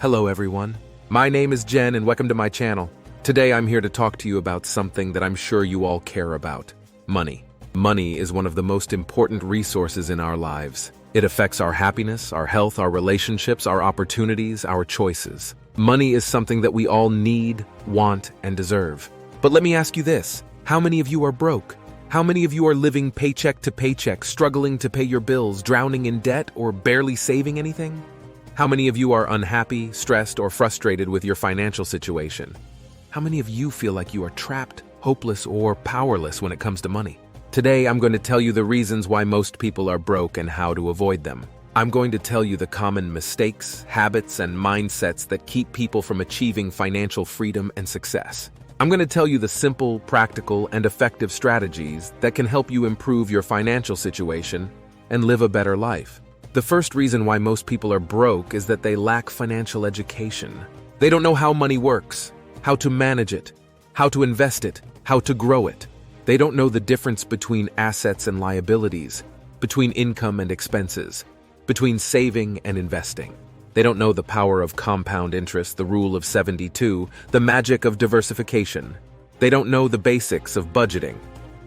Hello everyone. My name is Jen and welcome to my channel. Today I'm here to talk to you about something that I'm sure you all care about. Money. Money is one of the most important resources in our lives. It affects our happiness, our health, our relationships, our opportunities, our choices. Money is something that we all need, want, and deserve. But let me ask you this. How many of you are broke? How many of you are living paycheck to paycheck, struggling to pay your bills, drowning in debt, or barely saving anything? How many of you are unhappy, stressed, or frustrated with your financial situation? How many of you feel like you are trapped, hopeless, or powerless when it comes to money? Today, I'm going to tell you the reasons why most people are broke and how to avoid them. I'm going to tell you the common mistakes, habits, and mindsets that keep people from achieving financial freedom and success. I'm going to tell you the simple, practical, and effective strategies that can help you improve your financial situation and live a better life. The first reason why most people are broke is that they lack financial education. They don't know how money works, how to manage it, how to invest it, how to grow it. They don't know the difference between assets and liabilities, between income and expenses, between saving and investing. They don't know the power of compound interest, the rule of 72, the magic of diversification. They don't know the basics of budgeting,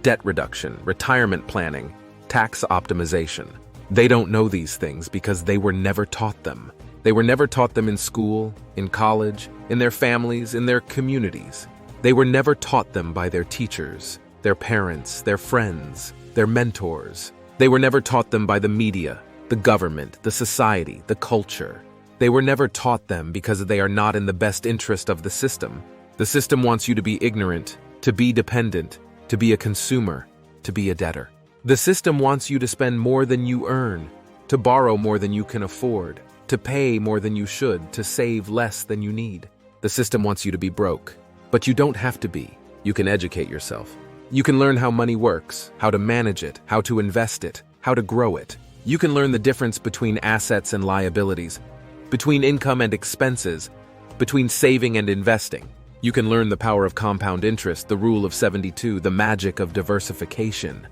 debt reduction, retirement planning, tax optimization. They don't know these things because they were never taught them. They were never taught them in school, in college, in their families, in their communities. They were never taught them by their teachers, their parents, their friends, their mentors. They were never taught them by the media, the government, the society, the culture. They were never taught them because they are not in the best interest of the system. The system wants you to be ignorant, to be dependent, to be a consumer, to be a debtor. The system wants you to spend more than you earn, to borrow more than you can afford, to pay more than you should, to save less than you need. The system wants you to be broke, but you don't have to be. You can educate yourself. You can learn how money works, how to manage it, how to invest it, how to grow it. You can learn the difference between assets and liabilities, between income and expenses, between saving and investing. You can learn the power of compound interest, the rule of 72, the magic of diversification.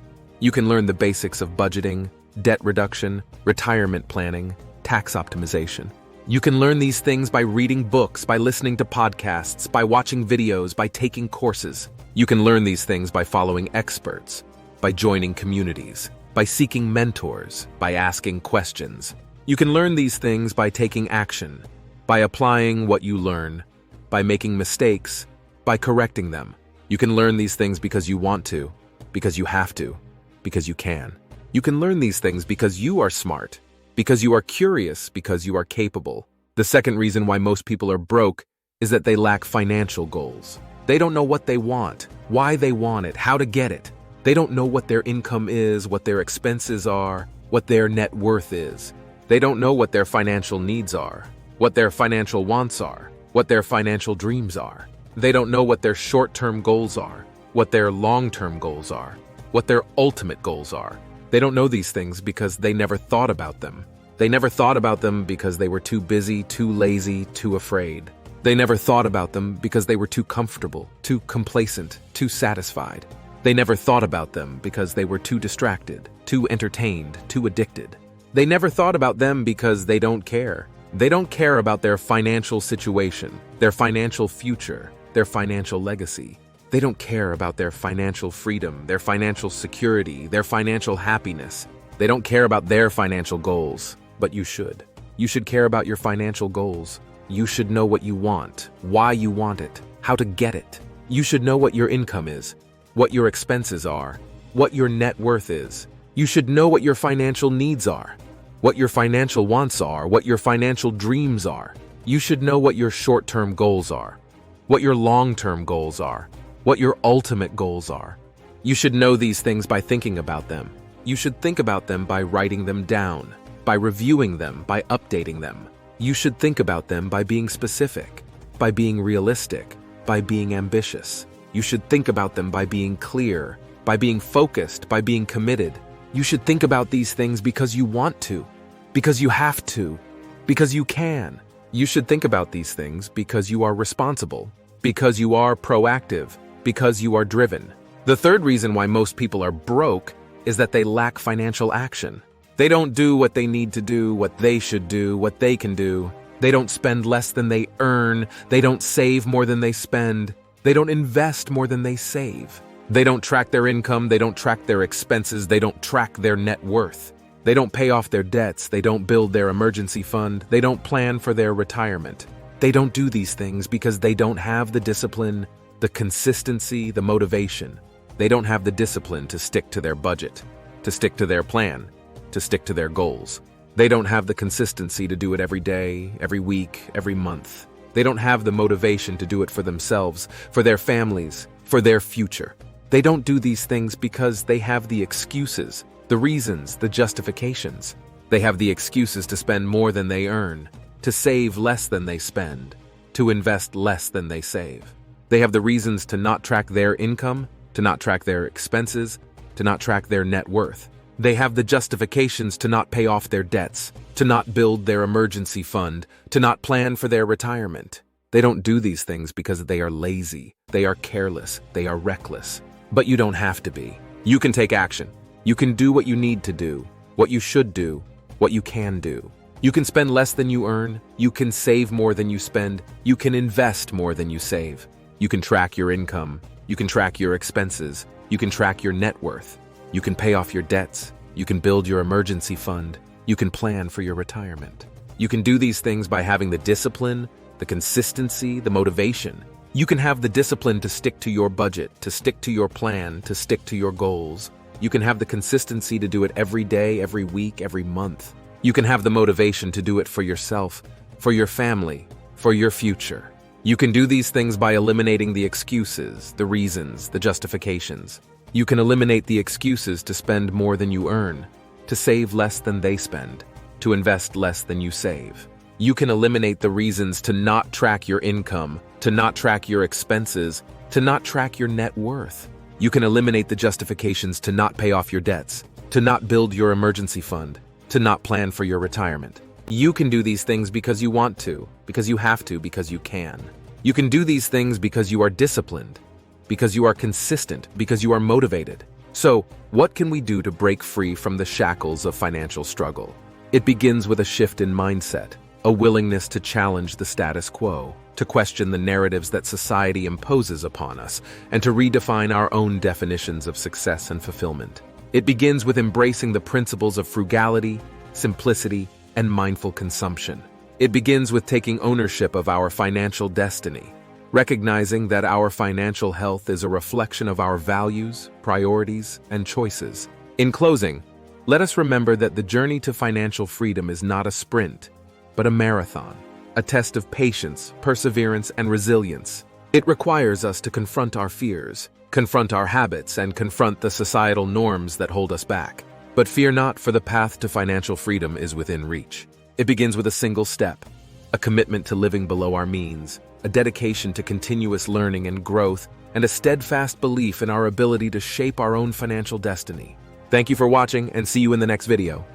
You can learn the basics of budgeting, debt reduction, retirement planning, tax optimization. You can learn these things by reading books, by listening to podcasts, by watching videos, by taking courses. You can learn these things by following experts, by joining communities, by seeking mentors, by asking questions. You can learn these things by taking action, by applying what you learn, by making mistakes, by correcting them. You can learn these things because you want to, because you have to, because you can. You can learn these things because you are smart, because you are curious, because you are capable. The second reason why most people are broke is that they lack financial goals. They don't know what they want, why they want it, how to get it. They don't know what their income is, what their expenses are, what their net worth is. They don't know what their financial needs are, what their financial wants are, what their financial dreams are. They don't know what their short-term goals are, what their long-term goals are, what their ultimate goals are. They don't know these things because they never thought about them. They never thought about them because they were too busy, too lazy, too afraid. They never thought about them because they were too comfortable, too complacent, too satisfied. They never thought about them because they were too distracted, too entertained, too addicted. They never thought about them because they don't care. They don't care about their financial situation, their financial future, their financial legacy. They don't care about their financial freedom, their financial security, their financial happiness. They don't care about their financial goals, but you should. You should care about your financial goals. You should know what you want, why you want it, how to get it. You should know what your income is, what your expenses are, what your net worth is. You should know what your financial needs are, what your financial wants are, what your financial dreams are. You should know what your short-term goals are, what your long-term goals are, what your ultimate goals are. You should know these things by thinking about them. You should think about them by writing them down, by reviewing them, by updating them. You should think about them by being specific, by being realistic, by being ambitious. You should think about them by being clear, by being focused, by being committed. You should think about these things because you want to, because you have to, because you can. You should think about these things because you are responsible, because you are proactive, because you are driven. The third reason why most people are broke is that they lack financial action. They don't do what they need to do, what they should do, what they can do. They don't spend less than they earn. They don't save more than they spend. They don't invest more than they save. They don't track their income. They don't track their expenses. They don't track their net worth. They don't pay off their debts. They don't build their emergency fund. They don't plan for their retirement. They don't do these things because they don't have the discipline, the consistency, the motivation. They don't have the discipline to stick to their budget, to stick to their plan, to stick to their goals. They don't have the consistency to do it every day, every week, every month. They don't have the motivation to do it for themselves, for their families, for their future. They don't do these things because they have the excuses, the reasons, the justifications. They have the excuses to spend more than they earn, to save less than they spend, to invest less than they save. They have the reasons to not track their income, to not track their expenses, to not track their net worth. They have the justifications to not pay off their debts, to not build their emergency fund, to not plan for their retirement. They don't do these things because they are lazy, they are careless, they are reckless. But you don't have to be. You can take action. You can do what you need to do, what you should do, what you can do. You can spend less than you earn. You can save more than you spend. You can invest more than you save. You can track your income. You can track your expenses. You can track your net worth. You can pay off your debts. You can build your emergency fund. You can plan for your retirement. You can do these things by having the discipline, the consistency, the motivation. You can have the discipline to stick to your budget, to stick to your plan, to stick to your goals. You can have the consistency to do it every day, every week, every month. You can have the motivation to do it for yourself, for your family, for your future. You can do these things by eliminating the excuses, the reasons, the justifications. You can eliminate the excuses to spend more than you earn, to save less than they spend, to invest less than you save. You can eliminate the reasons to not track your income, to not track your expenses, to not track your net worth. You can eliminate the justifications to not pay off your debts, to not build your emergency fund, to not plan for your retirement. You can do these things because you want to, because you have to, because you can. You can do these things because you are disciplined, because you are consistent, because you are motivated. So, what can we do to break free from the shackles of financial struggle? It begins with a shift in mindset, a willingness to challenge the status quo, to question the narratives that society imposes upon us, and to redefine our own definitions of success and fulfillment. It begins with embracing the principles of frugality, simplicity, and mindful consumption. It begins with taking ownership of our financial destiny, recognizing that our financial health is a reflection of our values, priorities, and choices. In closing, let us remember that the journey to financial freedom is not a sprint, but a marathon, a test of patience, perseverance, and resilience. It requires us to confront our fears, confront our habits, and confront the societal norms that hold us back. But fear not, for the path to financial freedom is within reach. It begins with a single step, a commitment to living below our means, a dedication to continuous learning and growth, and a steadfast belief in our ability to shape our own financial destiny. Thank you for watching, and see you in the next video.